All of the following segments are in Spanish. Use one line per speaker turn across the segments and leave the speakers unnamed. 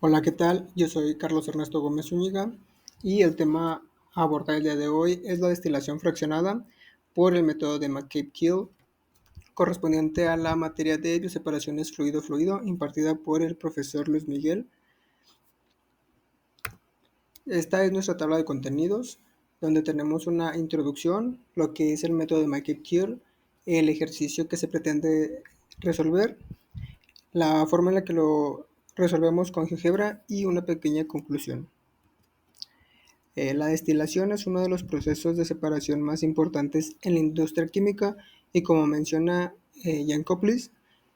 Hola, ¿qué tal? Yo soy Carlos Ernesto Gómez Zúñiga y el tema a abordar el día de hoy es la destilación fraccionada por el método de McCabe-Kill, correspondiente a la materia de bioseparaciones fluido-fluido impartida por el profesor Luis Miguel. Esta es nuestra tabla de contenidos, donde tenemos una introducción, lo que es el método de McCabe-Kill, el ejercicio que se pretende resolver, la forma en la que lo resolvemos con GeoGebra y una pequeña conclusión. La destilación es uno de los procesos de separación más importantes en la industria química y, como menciona Jan Koplis,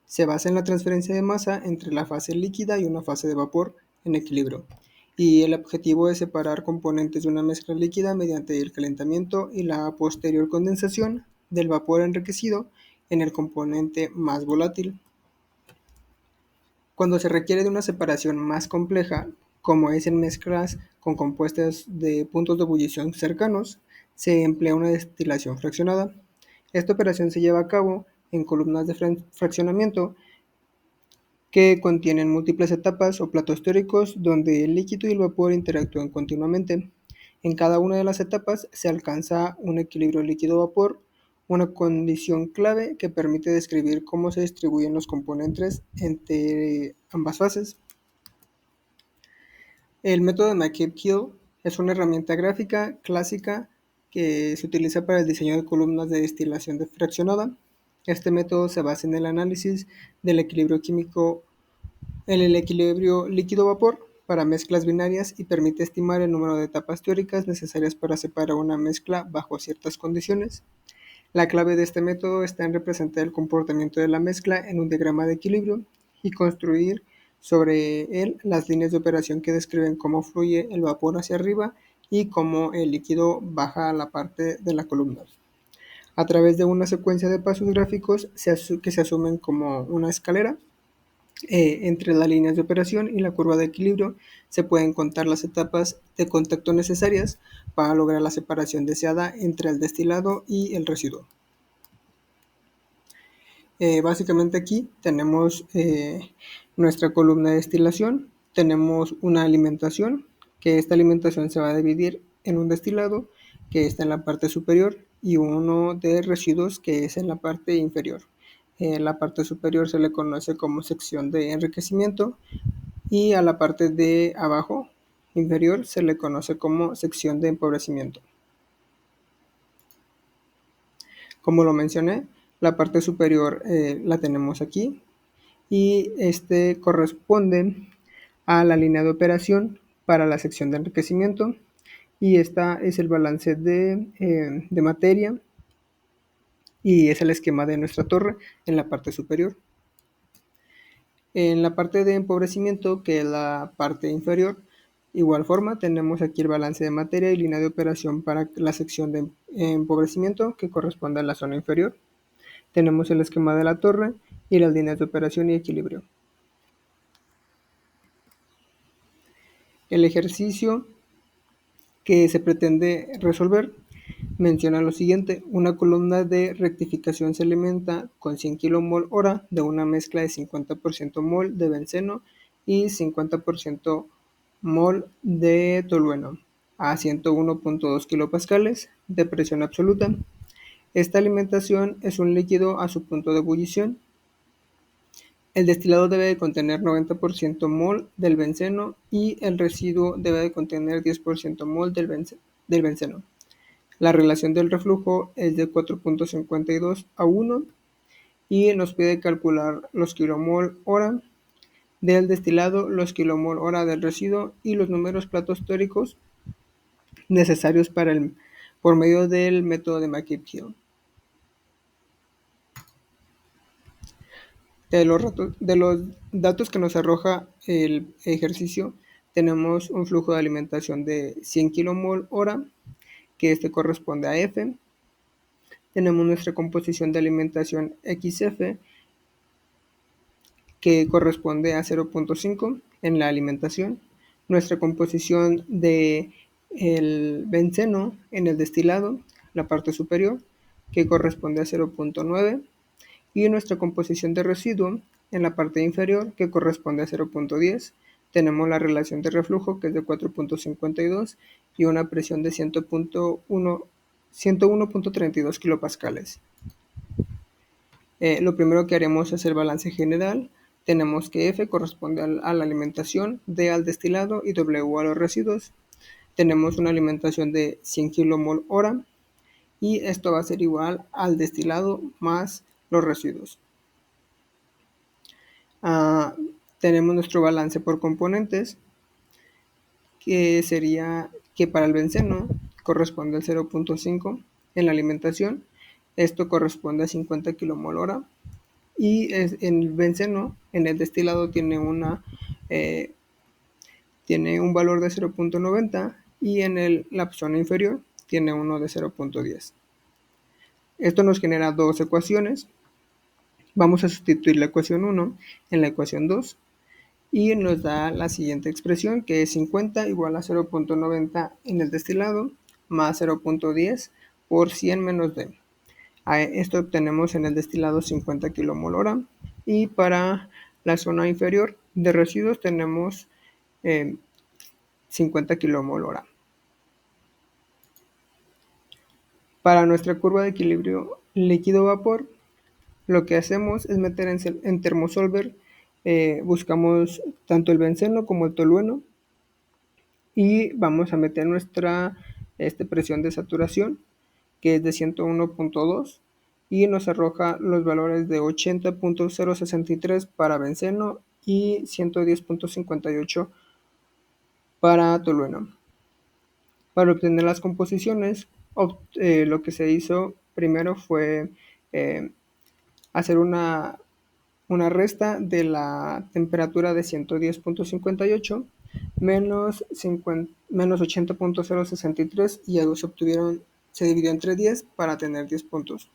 se basa en la transferencia de masa entre la fase líquida y una fase de vapor en equilibrio. Y el objetivo es separar componentes de una mezcla líquida mediante el calentamiento y la posterior condensación del vapor enriquecido en el componente más volátil. Cuando se requiere de una separación más compleja, como es en mezclas con compuestos de puntos de ebullición cercanos, se emplea una destilación fraccionada. Esta operación se lleva a cabo en columnas de fraccionamiento que contienen múltiples etapas o platos teóricos donde el líquido y el vapor interactúan continuamente. En cada una de las etapas se alcanza un equilibrio líquido-vapor, una condición clave que permite describir cómo se distribuyen los componentes entre ambas fases. El método de McCabe-Kill es una herramienta gráfica clásica que se utiliza para el diseño de columnas de destilación fraccionada. Este método se basa en el análisis del equilibrio químico en el equilibrio líquido-vapor para mezclas binarias y permite estimar el número de etapas teóricas necesarias para separar una mezcla bajo ciertas condiciones. La clave de este método está en representar el comportamiento de la mezcla en un diagrama de equilibrio y construir sobre él las líneas de operación que describen cómo fluye el vapor hacia arriba y cómo el líquido baja a la parte de la columna. A través de una secuencia de pasos gráficos que se asumen como una escalera, entre las líneas de operación y la curva de equilibrio se pueden contar las etapas de contacto necesarias para lograr la separación deseada entre el destilado y el residuo. Básicamente aquí tenemos nuestra columna de destilación, tenemos una alimentación, que esta alimentación se va a dividir en un destilado que está en la parte superior y uno de residuos que es en la parte inferior. La parte superior se le conoce como sección de enriquecimiento y a la parte de abajo inferior se le conoce como sección de empobrecimiento. Como lo mencioné, la parte superior la tenemos aquí y este corresponde a la línea de operación para la sección de enriquecimiento y esta es el balance de materia y es el esquema de nuestra torre en la parte superior. En la parte de empobrecimiento, que es la parte inferior, igual forma tenemos aquí el balance de materia y línea de operación para la sección de empobrecimiento que corresponde a la zona inferior. Tenemos el esquema de la torre y las líneas de operación y equilibrio. El ejercicio que se pretende resolver menciona lo siguiente: una columna de rectificación se alimenta con 100 kmol hora de una mezcla de 50% mol de benceno y 50% mol de tolueno a 101.2 kilopascales de presión absoluta. Esta alimentación es un líquido a su punto de ebullición. El destilado debe de contener 90% mol del benceno y el residuo debe de contener 10% mol del benceno. La relación del reflujo es de 4.52 a 1 y nos pide calcular los kilomol hora del destilado, los kilomol hora del residuo y los números platos teóricos necesarios por medio del método de McCabe-Kill. De los datos que nos arroja el ejercicio, tenemos un flujo de alimentación de 100 kmol hora, que este corresponde a F. Tenemos nuestra composición de alimentación XF, que corresponde a 0.5 en la alimentación. Nuestra composición de el benceno en el destilado, la parte superior, que corresponde a 0.9, y nuestra composición de residuo en la parte inferior, que corresponde a 0.10. tenemos la relación de reflujo, que es de 4.52, y una presión de 101.32 kilopascales. Lo primero que haremos es el balance general. Tenemos que F corresponde a la alimentación, D al destilado y W a los residuos. Tenemos una alimentación de 100 kmol hora y esto va a ser igual al destilado más los residuos. Tenemos nuestro balance por componentes, que sería que para el benceno corresponde al 0.5 en la alimentación. Esto corresponde a 50 kmol hora. Y en el benceno, en el destilado, tiene un valor de 0.90 y en la zona inferior tiene uno de 0.10. Esto nos genera dos ecuaciones. Vamos a sustituir la ecuación 1 en la ecuación 2 y nos da la siguiente expresión, que es 50 igual a 0.90 en el destilado más 0.10 por 100 menos D. Esto obtenemos en el destilado 50 kmol hora y para la zona inferior de residuos tenemos 50 kmol hora. Para nuestra curva de equilibrio líquido-vapor, lo que hacemos es meter en termosolver, buscamos tanto el benceno como el tolueno y vamos a meter nuestra presión de saturación, que es de 101.2, y nos arroja los valores de 80.063 para benceno y 110.58 para tolueno. Para obtener las composiciones, lo que se hizo primero fue hacer una resta de la temperatura de 110.58 menos 80.063 y algo se dividió entre 10 para tener 10 puntos.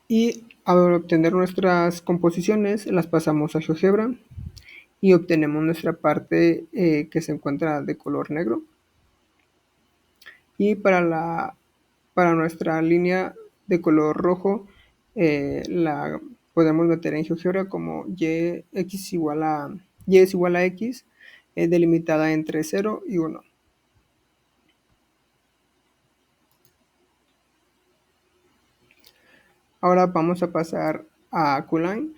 Y al obtener nuestras composiciones las pasamos a GeoGebra y obtenemos nuestra parte que se encuentra de color negro. Y para nuestra línea de color rojo la podemos meter en GeoGebra como y es igual a x, delimitada entre 0 y 1. Ahora vamos a pasar a Q-Line.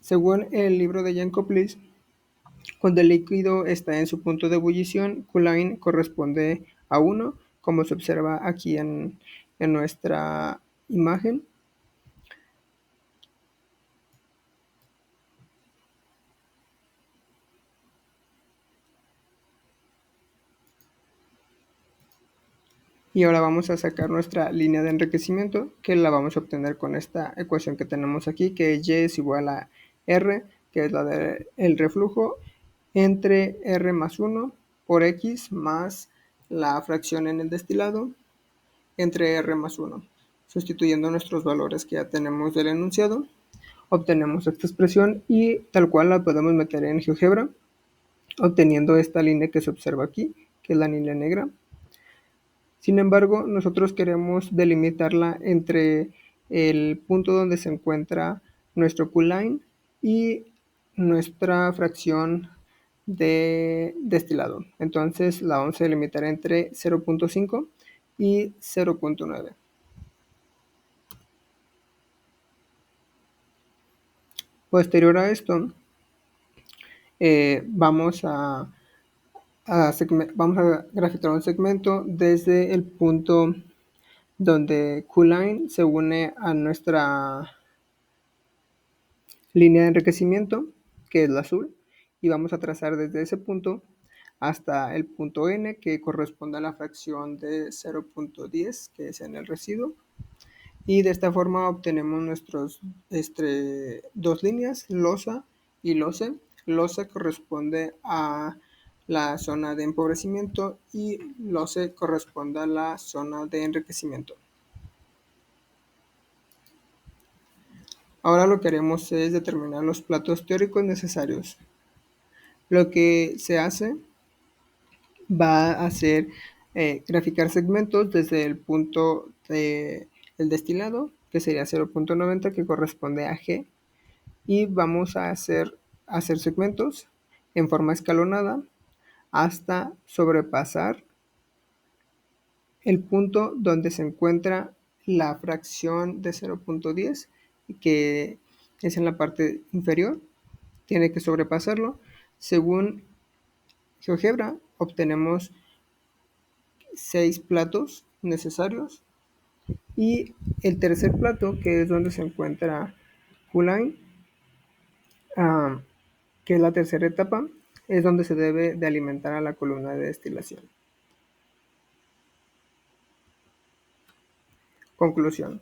Según el libro de Jan Koplis, cuando el líquido está en su punto de ebullición, Q-Line corresponde a 1, como se observa aquí en nuestra imagen. Y ahora vamos a sacar nuestra línea de enriquecimiento, que la vamos a obtener con esta ecuación que tenemos aquí, que y es igual a R, que es la del reflujo, entre R más 1 por X más la fracción en el destilado entre R más 1. Sustituyendo nuestros valores que ya tenemos del enunciado, obtenemos esta expresión y tal cual la podemos meter en GeoGebra, obteniendo esta línea que se observa aquí, que es la línea negra. Sin embargo, nosotros queremos delimitarla entre el punto donde se encuentra nuestro Q-Line y nuestra fracción de destilado. Entonces la vamos a delimitar entre 0.5 y 0.9. Posterior a esto, vamos a graficar un segmento desde el punto donde Q-Line se une a nuestra línea de enriquecimiento, que es la azul, y vamos a trazar desde ese punto hasta el punto N, que corresponde a la fracción de 0.10, que es en el residuo. Y de esta forma obtenemos nuestros dos líneas, losa y lose. Lose corresponde a la zona de empobrecimiento y lose corresponde a la zona de enriquecimiento. Ahora lo que haremos es determinar los platos teóricos necesarios. Lo que se hace va a ser graficar segmentos desde el punto del destilado, que sería 0.90, que corresponde a G, y vamos a hacer segmentos en forma escalonada hasta sobrepasar el punto donde se encuentra la fracción de 0.10, que es en la parte inferior. Tiene que sobrepasarlo. Según GeoGebra, obtenemos 6 platos necesarios. Y el tercer plato, que es donde se encuentra Q-Line, que es la tercera etapa, es donde se debe de alimentar a la columna de destilación. Conclusión.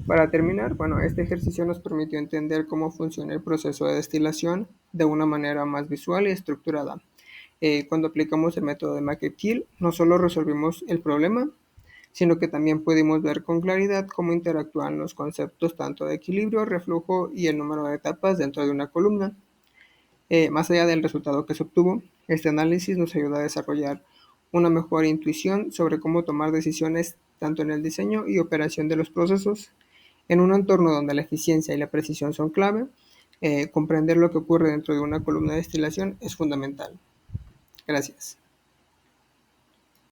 Para terminar, bueno, este ejercicio nos permitió entender cómo funciona el proceso de destilación de una manera más visual y estructurada. Cuando aplicamos el método de Mackay-Thiel, no solo resolvimos el problema, sino que también pudimos ver con claridad cómo interactúan los conceptos tanto de equilibrio, reflujo y el número de etapas dentro de una columna. Más allá del resultado que se obtuvo, este análisis nos ayuda a desarrollar una mejor intuición sobre cómo tomar decisiones tanto en el diseño y operación de los procesos. En un entorno donde la eficiencia y la precisión son clave, comprender lo que ocurre dentro de una columna de destilación es fundamental. Gracias.